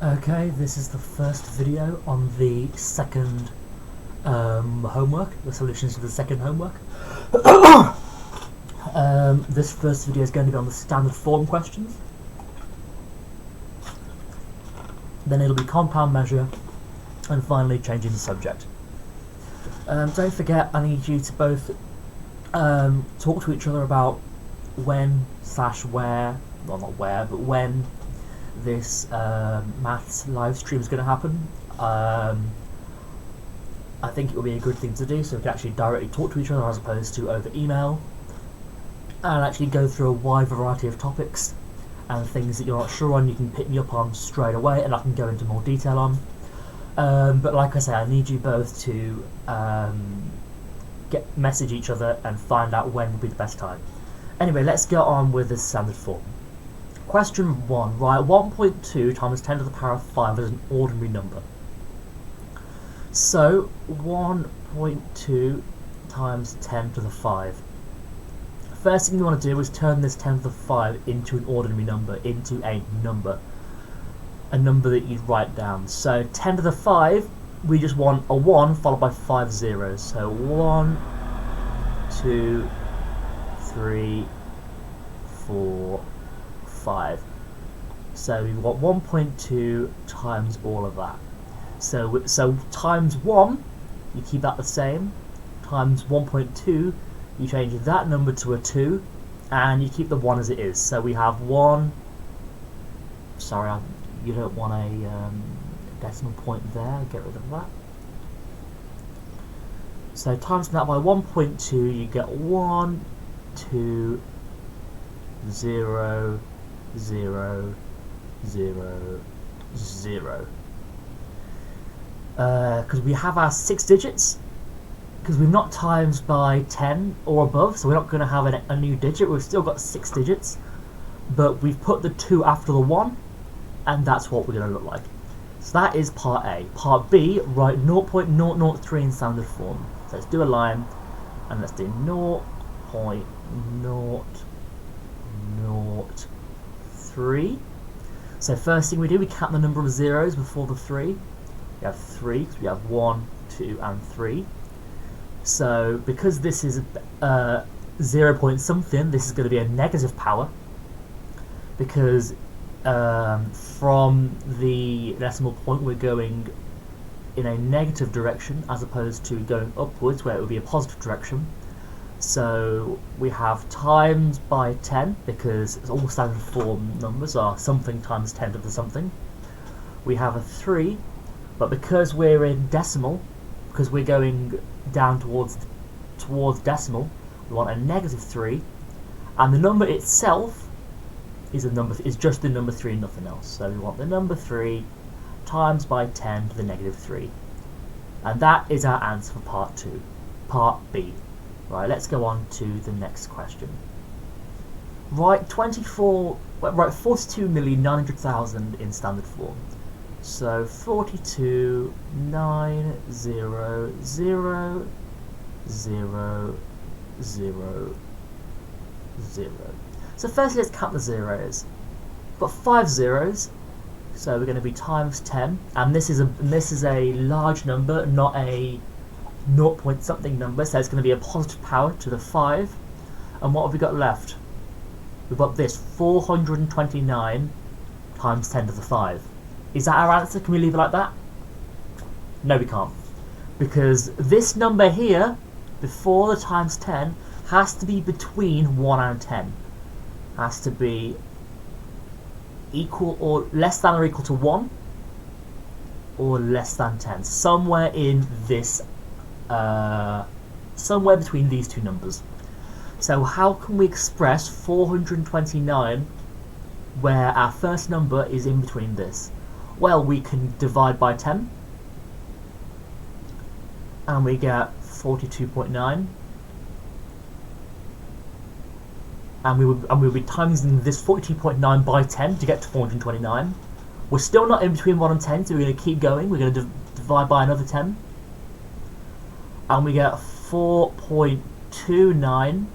Okay, this is the first video on the second homework, the solutions to the second homework. This first video is going to be on the standard form questions. Then it'll be compound measure, and finally changing the subject. Don't forget, I need you to both talk to each other about when/where, well not where, but when this maths live stream is going to happen. I think it will be a good thing to do so we can actually directly talk to each other as opposed to over email, and actually go through a wide variety of topics and things that you're not sure on. You can pick me up on straight away and I can go into more detail on. But like I say, I need you both to message each other and find out when would be the best time. Anyway, let's get on with the standard form. Question 1. Write 1.2 times 10 to the power of 5 as an ordinary number. So 1.2 times 10 to the 5. First thing you want to do is turn this 10 to the 5 into an ordinary number, into a number that you'd write down. So 10 to the 5, we just want a 1 followed by 5 zeros. So 1, 2, 3, 4, 5. So we want 1.2 times all of that. So times 1, you keep that the same. Times 1.2, you change that number to a 2, and you keep the 1 as it is. So we have 1. Sorry, you don't want a decimal point there. Get rid of that. So times that by 1.2, you get 1, 2, 0, 0, 0, 0. Because we have our 6 digits, because we've not times by 10 or above, so we're not going to have a new digit. We've still got 6 digits, but we've put the 2 after the 1, and that's what we're going to look like. So that is part A. Part B, write 0.003 in standard form. So let's do a line, and let's do 0.003. So first thing we do, we count the number of zeros before the 3. We have 3, because we have 1, 2, and 3. So because this is 0 point something, this is going to be a negative power, because from the decimal point we're going in a negative direction as opposed to going upwards where it would be a positive direction. So we have times by 10, because all standard form numbers are something times 10 to the something. We have a 3, but because we're in decimal, because we're going down towards decimal, we want a negative 3, and the number itself is just the number 3 and nothing else. So we want the number 3 times by 10 to the negative 3, and that is our answer for part 2, part B. Right, let's go on to the next question. Write 42,900,000 in standard form. So 42,900,000. So firstly, let's count the zeros. We've got 5 zeros, so we're going to be times 10, and this is a large number, not a 0 point something number, so it's going to be a positive power to the 5. And what have we got left? We've got this 429 times 10 to the 5. Is that our answer? Can we leave it like that? No, we can't, because this number here before the times 10 has to be between 1 and 10. Has to be equal or less than or equal to 1 or less than 10. Somewhere in this, somewhere between these two numbers. So how can we express 429 where our first number is in between this? Well, we can divide by 10, and we get 42.9. And we will be timesing this 42.9 by 10 to get to 429. We're still not in between 1 and 10, so we're going to keep going. We're going to divide by another 10. And we get 4.29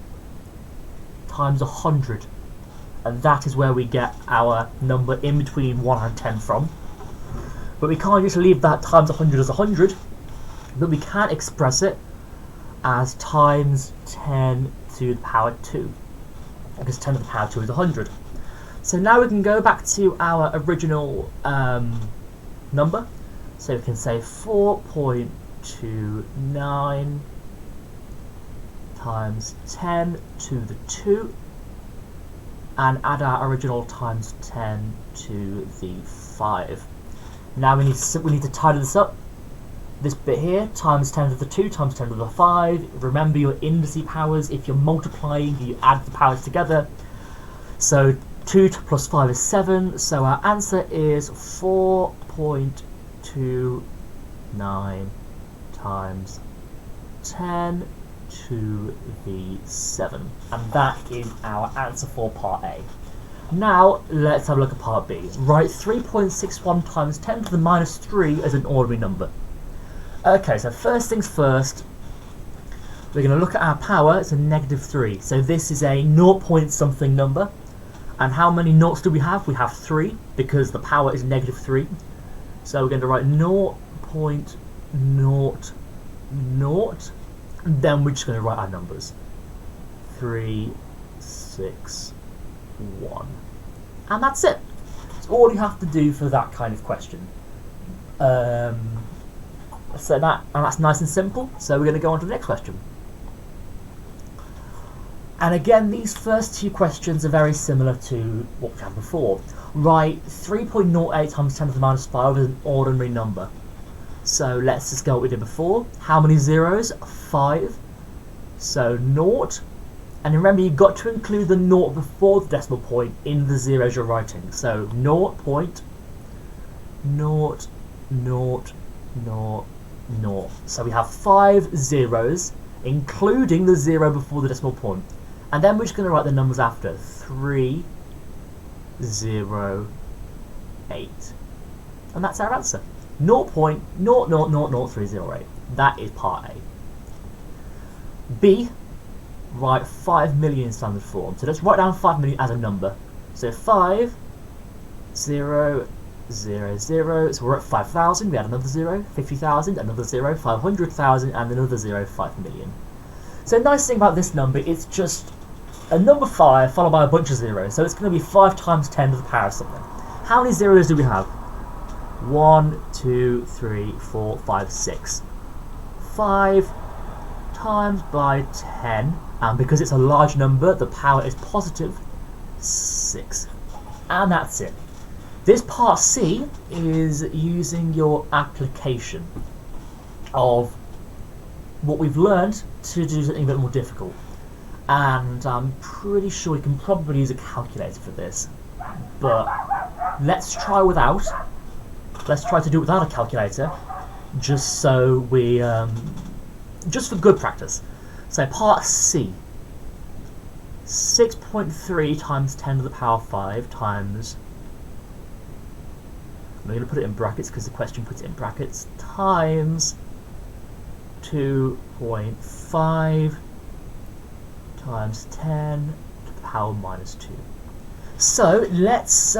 times 100. And that is where we get our number in between 1 and 10 from. But we can't just leave that times 100 as 100, but we can express it as times 10 to the power 2, because 10 to the power 2 is 100. So now we can go back to our original number. So we can say 4.29 times 10 to the 2, and add our original times 10 to the 5. Now we need to tidy this up. This bit here, times 10 to the 2 times 10 to the 5. Remember your indice powers. If you're multiplying, you add the powers together. So 2 plus 5 is 7. So our answer is 4.29 times 10 to the 7. And that is our answer for part A. Now let's have a look at part B. Write 3.61 times 10 to the minus 3 as an ordinary number. Okay, so first things first, we're going to look at our power. It's a negative 3. So this is a 0 point something number. And how many noughts do we have? We have 3, because the power is negative 3. So we're going to write 0.00, and then we're just going to write our numbers. 3, 6, 1. And that's it. That's all you have to do for that kind of question. So that's nice and simple. So we're going to go on to the next question. And again, these first two questions are very similar to what we had before. Write 3.08 times 10 to the minus 5 as an ordinary number. So let's just go what we did before. How many zeros? 5. So 0. And remember, you've got to include the 0 before the decimal point in the zeros you're writing. So 0.0000. So we have 5 zeros, including the 0 before the decimal point. And then we're just going to write the numbers after. 308. And that's our answer. 0.000308. That is part A. B, write 5 million in standard form. So let's write down 5 million as a number. So 5, 0, 0, 0. So we're at 5,000. We add another 0. 50,000, another 0. 500,000, and another 0. 5 million. So the nice thing about this number, it's just a number 5 followed by a bunch of zeros. So it's going to be 5 times 10 to the power of something. How many zeros do we have? 1, 2, 3, 4, 5, 6. 5 times by 10, and because it's a large number, the power is positive 6. And that's it. This part C is using your application of what we've learned to do something a bit more difficult. And I'm pretty sure you can probably use a calculator for this. But let's try without. Let's try to do it without a calculator, just so we, just for good practice. So part C, 6.3 times 10 to the power 5 times, I'm going to put it in brackets because the question puts it in brackets, times 2.5 times 10 to the power minus 2. So let's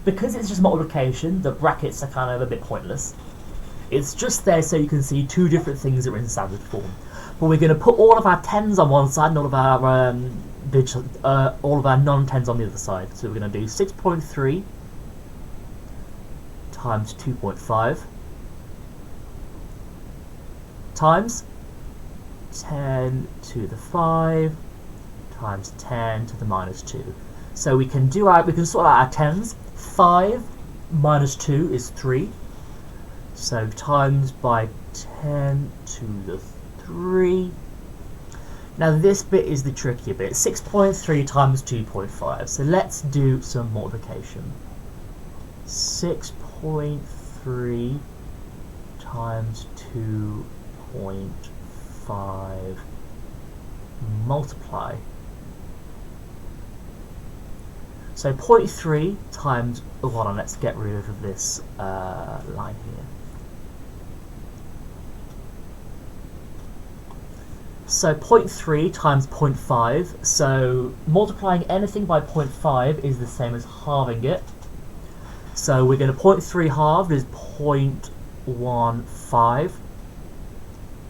because it's just multiplication, the brackets are kind of a bit pointless. It's just there so you can see two different things that are in standard form. But we're going to put all of our 10s on one side and all of our non-10s on the other side. So we're going to do 6.3 times 2.5 times 10 to the 5 times 10 to the minus 2. So we can sort out our 10s. 5 minus 2 is 3. So times by 10 to the 3. Now this bit is the trickier bit. 6.3 times 2.5. So let's do some multiplication. 6.3 times 2.5 multiply. So 0.3 times, hold on, let's get rid of this line here. So 0.3 times 0.5, so multiplying anything by 0.5 is the same as halving it. So we're going to 0.3 halved is 0.15.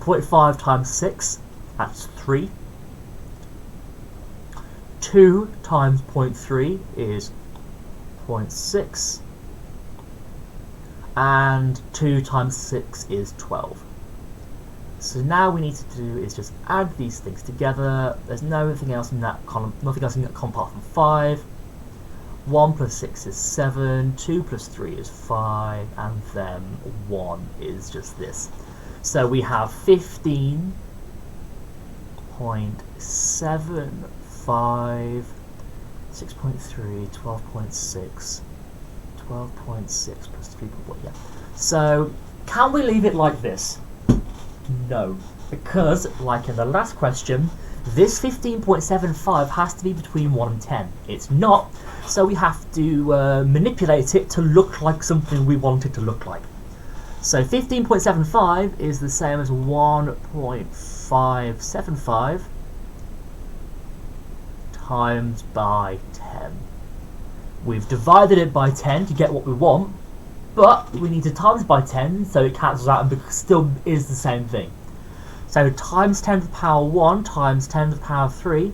0.5 times 6, that's 3. 2 times 0.3 is 0.6. And 2 times 6 is 12. So now we need to do is just add these things together. There's nothing else in that column, nothing else in that column apart from 5. 1 plus 6 is 7, 2 plus 3 is 5, and then 1 is just this. So we have 15.75, 6.3, 12.6, 12.6 plus 3.1, yeah. So, can we leave it like this? No, because, like in the last question, this 15.75 has to be between 1 and 10. It's not, so we have to manipulate it to look like something we want it to look like. So 15.75 is the same as 1.575 times by 10. We've divided it by 10 to get what we want, but we need to times by 10 so it cancels out and still is the same thing. So times 10 to the power 1 times 10 to the power 3,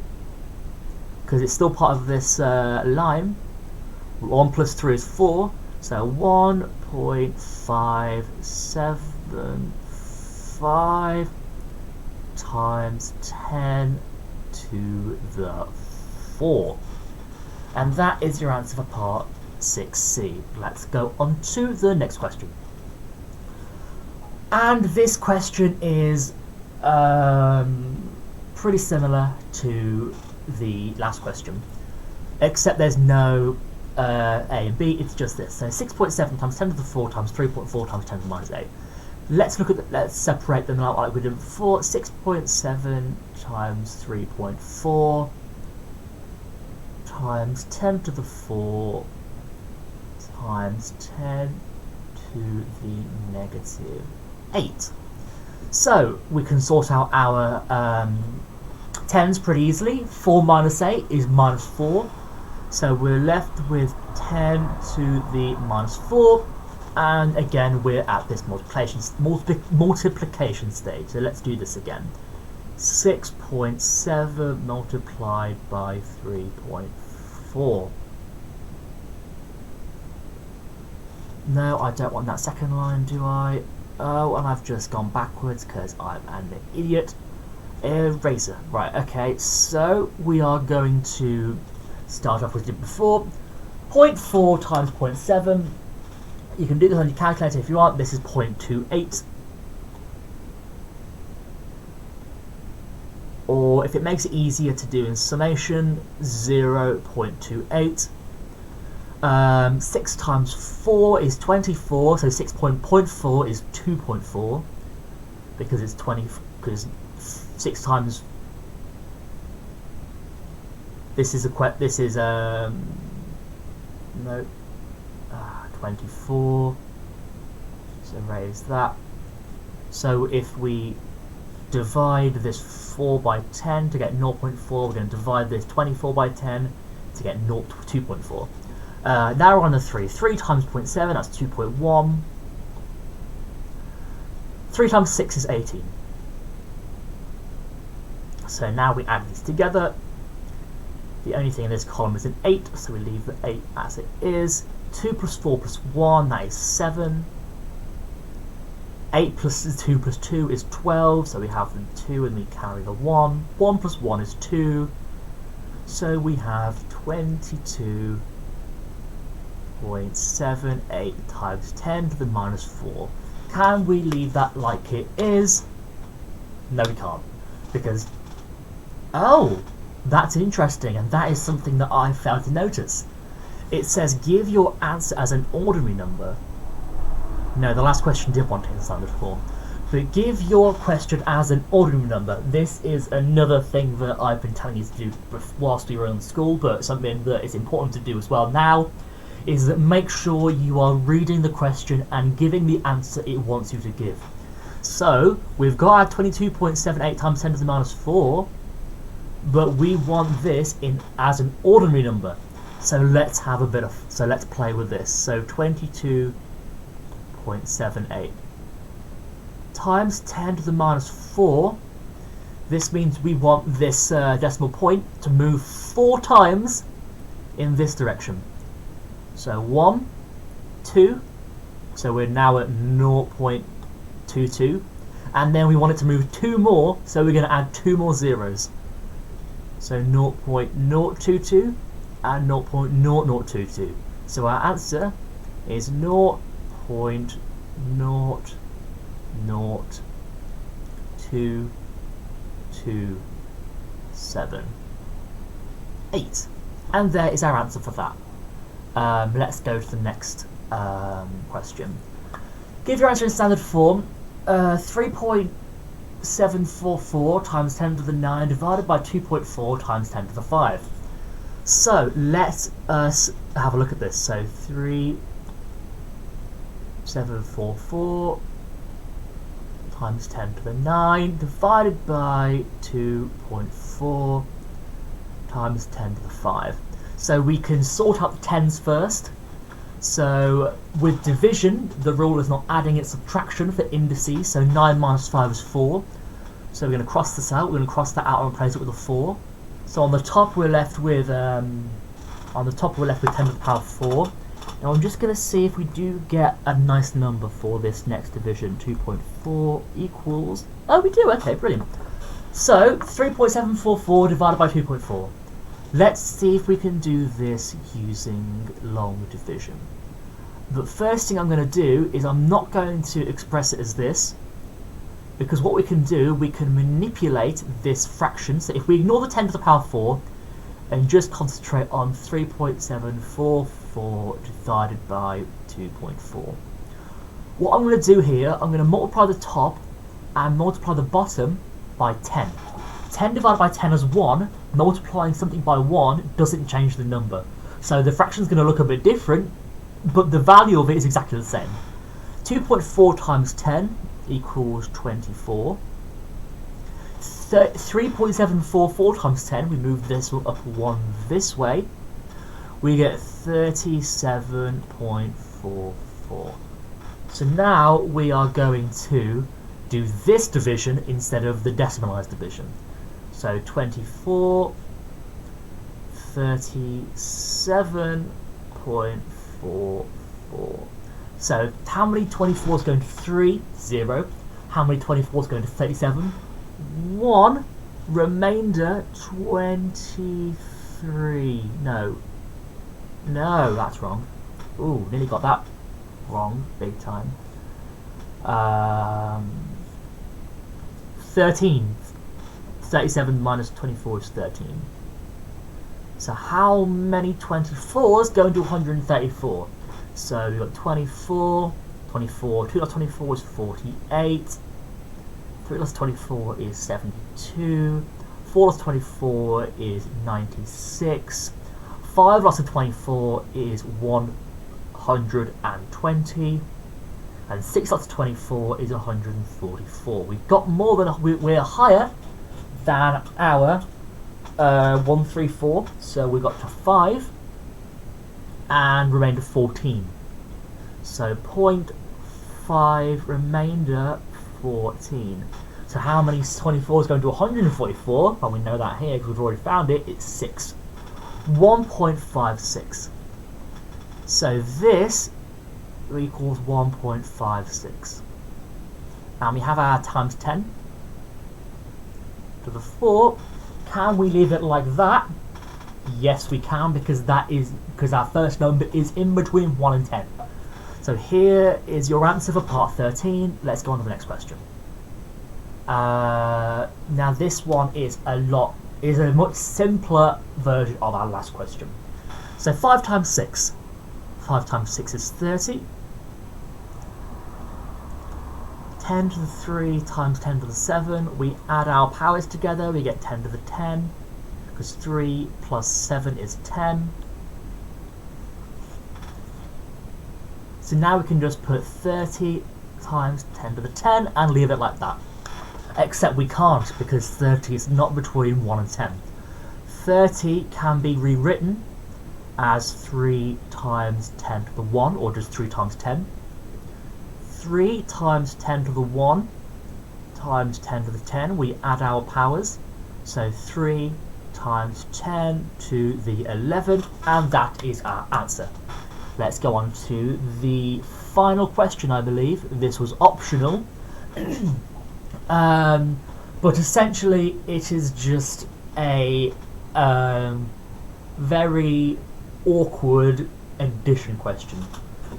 because it's still part of this line. 1 plus 3 is 4, so 1.575 times 10 to the 4. And that is your answer for part 6C. Let's go on to the next question. And this question is pretty similar to the last question, except there's no A and B, it's just this. So 6.7 times 10 to the 4 times 3.4 times 10 to the minus 8. Let's look at let's separate them out like we did before. 6.7 times 3.4 times 10 to the 4 times 10 to the negative 8. So we can sort out our 10s pretty easily. 4 minus 8 is minus 4. So we're left with 10 to the minus 4. And again, we're at this multiplication stage. So let's do this again. 6.7 multiplied by 3.4. No, I don't want that second line, do I? Oh, and I've just gone backwards because I'm an idiot. Eraser. Right, okay, so we are going to start off with what we did before. 0.4 times 0.7. You can do this on your calculator if you want. This is 0.28. Or if it makes it easier to do in summation, 0.28. 6 times 4 is 24, so 6.4 is 2.4 because it's 20. Because 6 times this is 24. So erase that. So if we divide this 4 by 10 to get 0.4, we're going to divide this 24 by 10 to get 2.4. Now we're on the 3. 3 times 0.7, that's 2.1. 3 times 6 is 18. So now we add these together. The only thing in this column is an 8, so we leave the 8 as it is. 2 plus 4 plus 1, that is 7. 8 plus 2 plus 2 is 12, so we have the 2 and we carry the 1. 1 plus 1 is 2, so we have 22.78 times 10 to the minus 4. Can we leave that like it is? No, we can't, because oh, that's interesting, and that is something that I failed to notice. It says give your answer as an ordinary number. No, the last question did want it in standard form. But give your question as an ordinary number. This is another thing that I've been telling you to do whilst we were in school, but something that is important to do as well now, is that make sure you are reading the question and giving the answer it wants you to give. So, we've got our 22.78 times 10 to the minus 4, but we want this in as an ordinary number. So let's have a bit of, so let's play with this. So 22.78 times 10 to the minus 4. This means we want this decimal point to move 4 times in this direction. So 1, 2, so we're now at 0.22, and then we want it to move 2 more, so we're going to add 2 more zeros. So 0.022 and 0.0022. So our answer is 0.00227. And there is our answer for that. Let's go to the next question. Give your answer in standard form. 3.744 times 10 to the 9 divided by 2.4 times 10 to the 5. So let us have a look at this. So 3.744 times 10 to the 9 divided by 2.4 times 10 to the 5. So we can sort out the tens first. So with division, the rule is not adding, it's subtraction for indices. So 9 minus 5 is 4. So we're going to cross this out. We're going to cross that out and replace it with a 4. So on the top we're left with 10 to the power 4. Now I'm just going to see if we do get a nice number for this next division. 2.4 equals. Oh, we do. Okay, brilliant. So 3.744 divided by 2.4. Let's see if we can do this using long division. The first thing I'm going to do is I'm not going to express it as this, because what we can do, we can manipulate this fraction. So if we ignore the 10 to the power 4 and just concentrate on 3.744 divided by 2.4. What I'm going to do here, I'm going to multiply the top and multiply the bottom by 10. 10 divided by 10 is 1. Multiplying something by 1 doesn't change the number. So the fraction is going to look a bit different, but the value of it is exactly the same. 2.4 times 10 equals 24. 3.744 times 10, we move this up 1 this way, we get 37.44. So now we are going to do this division instead of the decimalised division. So 24, 37.44. So how many 24 is going to 3? 0. How many 24 is going to 37? 1. Remainder 23. No, that's wrong. Ooh, nearly got that wrong, big time. 13. 37 minus 24 is 13. So how many 24s go into 134? So we've got 24, 24, 2 plus 24 is 48, 3 plus 24 is 72, 4 plus 24 is 96, 5 plus 24 is 120, and 6 plus 24 is 144. We've got more than, we're higher than our 134, so we got to 5 and remainder 14. So 0.5 remainder 14. So how many 24s going to 144? Well, we know that here because we've already found it. It's 6. 1.56. So this equals 1.56. And we have our times 10 to the 4. Can we leave it like that? Yes, we can, because our first number is in between 1 and 10. So here is your answer for part 13. Let's go on to the next question. Now this one is a much simpler version of our last question. So 5 times 6. 5 times 6 is 30. 10 to the 3 times 10 to the 7. We add our powers together, we get 10 to the 10. Because 3 plus 7 is 10. So now we can just put 30 times 10 to the 10 and leave it like that. Except we can't, because 30 is not between 1 and 10. 30 can be rewritten as 3 times 10 to the 1, or just 3 times 10. 3 times 10 to the 1 times 10 to the 10, we add our powers, so 3 times 10 to the 11, and that is our answer. Let's go on to the final question, I believe. This was optional, but essentially it is just a very awkward addition question.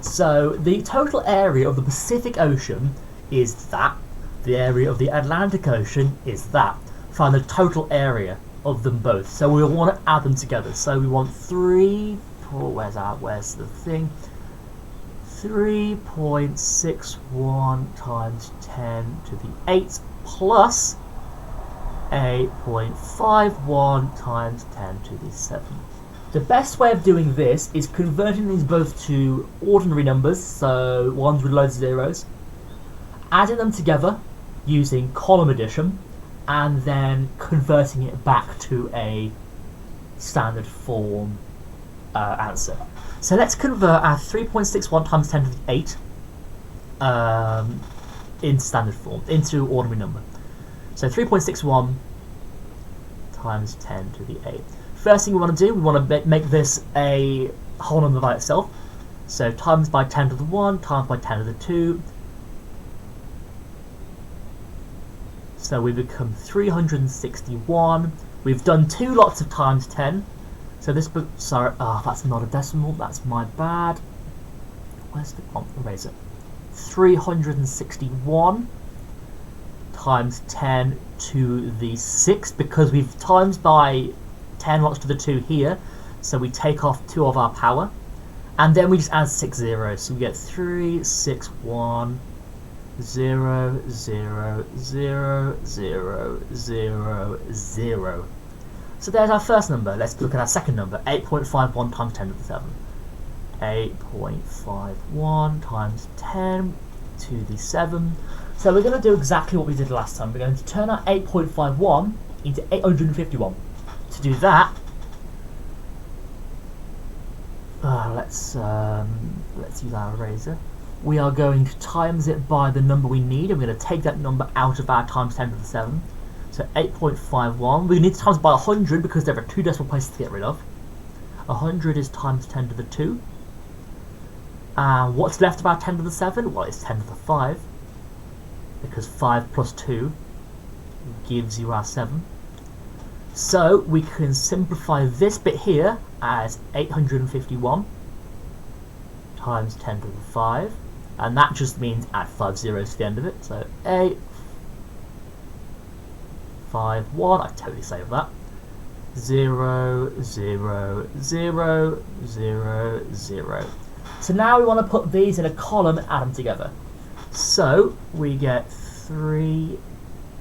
So the total area of the Pacific Ocean is that, the area of the Atlantic Ocean is that. Find the total area of them both. So we want to add them together. So we want where's the thing? 3.61 times 10 to the 8 plus 8.51 times 10 to the 7. The best way of doing this is converting these both to ordinary numbers, so ones with loads of zeros, adding them together using column addition, and then converting it back to a standard form answer. So let's convert our 3.61 times 10 to the 8 in standard form, into ordinary number. So 3.61 times 10 to the 8. First thing we want to do, we want to make this a whole number by itself. So times by 10 to the 1, times by 10 to the 2. So we become 361. We've done 2 lots of times 10. So this book, sorry, that's not a decimal, that's my bad. Where's the eraser? 361 times 10 to the 6, because we've times by 10 lots to the 2 here, so we take off 2 of our power, and then we just add 6 zeros, so we get 361 0 0 0 0 0 0. So there's our first number. Let's look at our second number, 8.51 times 10 to the 7. 8.51 times 10 to the 7. So we're going to do exactly what we did last time. We're going to turn our 8.51 into 851. To do that, let's use our eraser. We are going to times it by the number we need, and we're going to take that number out of our times 10 to the 7. So 8.51. We need to times by 100 because there are 2 decimal places to get rid of. 100 is times 10 to the 2. And what's left of our 10 to the 7? Well, it's 10 to the 5. Because 5 plus 2 gives you our 7. So we can simplify this bit here as 851 times 10 to the 5. And that just means add 5 zeros to the end of it. So 851, I totally saved that. 0 0 0 0 0. So now we want to put these in a column and add them together. So we get 3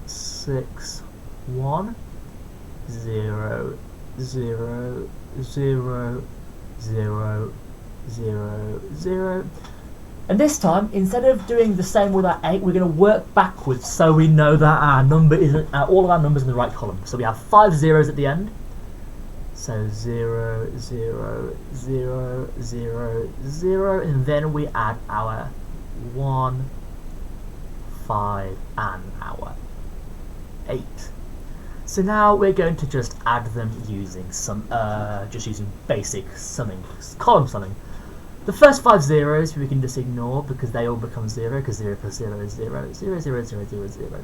6 1 0 0 0 0 0 0. And this time, instead of doing the same with our 8, we're going to work backwards so we know that our number isn't all of our numbers in the right column. So we have 5 zeros at the end. So 0 0 0 0 0, and then we add our 1 5 and our 8. So now we're going to just add them using some using basic summing, column summing. The first 5 zeros we can just ignore because they all become 0, because 0 plus 0 is 0, 0, 0, 0, 0, 0.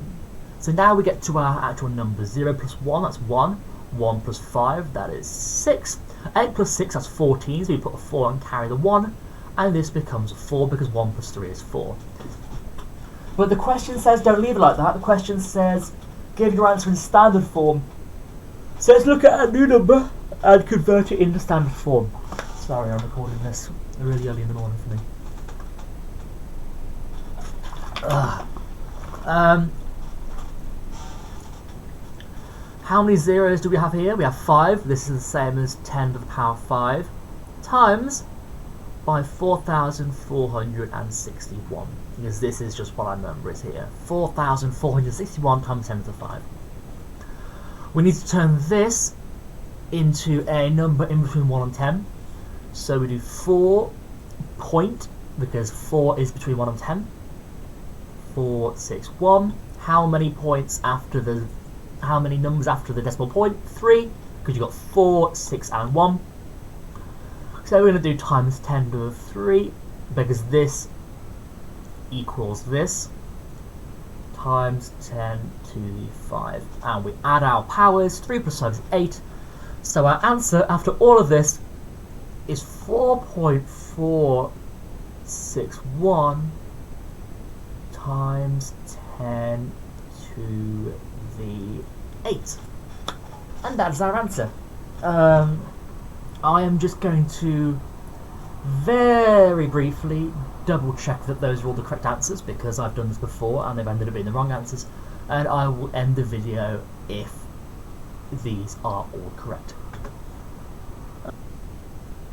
So now we get to our actual numbers. 0 plus 1, that's 1. 1 plus 5, that is 6. 8 plus 6, that's 14, so we put a 4 and carry the 1. And this becomes 4 because 1 plus 3 is 4. But the question says don't leave it like that. The question says give your answer in standard form. So let's look at a new number and convert it into standard form. Sorry, I'm recording this really early in the morning for me. How many zeros do we have here? We have 5. This is the same as 10 to the power 5 times by 4,461, because this is just what our number is here. 4,461 times 10 to the 5. We need to turn this into a number in between 1 and 10. So we do 4 point, because 4 is between 1 and 10. 4, 6, 1. How many numbers after the decimal point? 3, because you've got 4, 6, and 1. So we're going to do times 10 to the 3, because this equals this, times 10 to the 5. And we add our powers, 3 plus 5 is 8. So our answer after all of this is 4.461 times 10 to the 8. And that's our answer. I am just going to very briefly double check that those are all the correct answers, because I've done this before and they've ended up being the wrong answers, and I will end the video if these are all correct.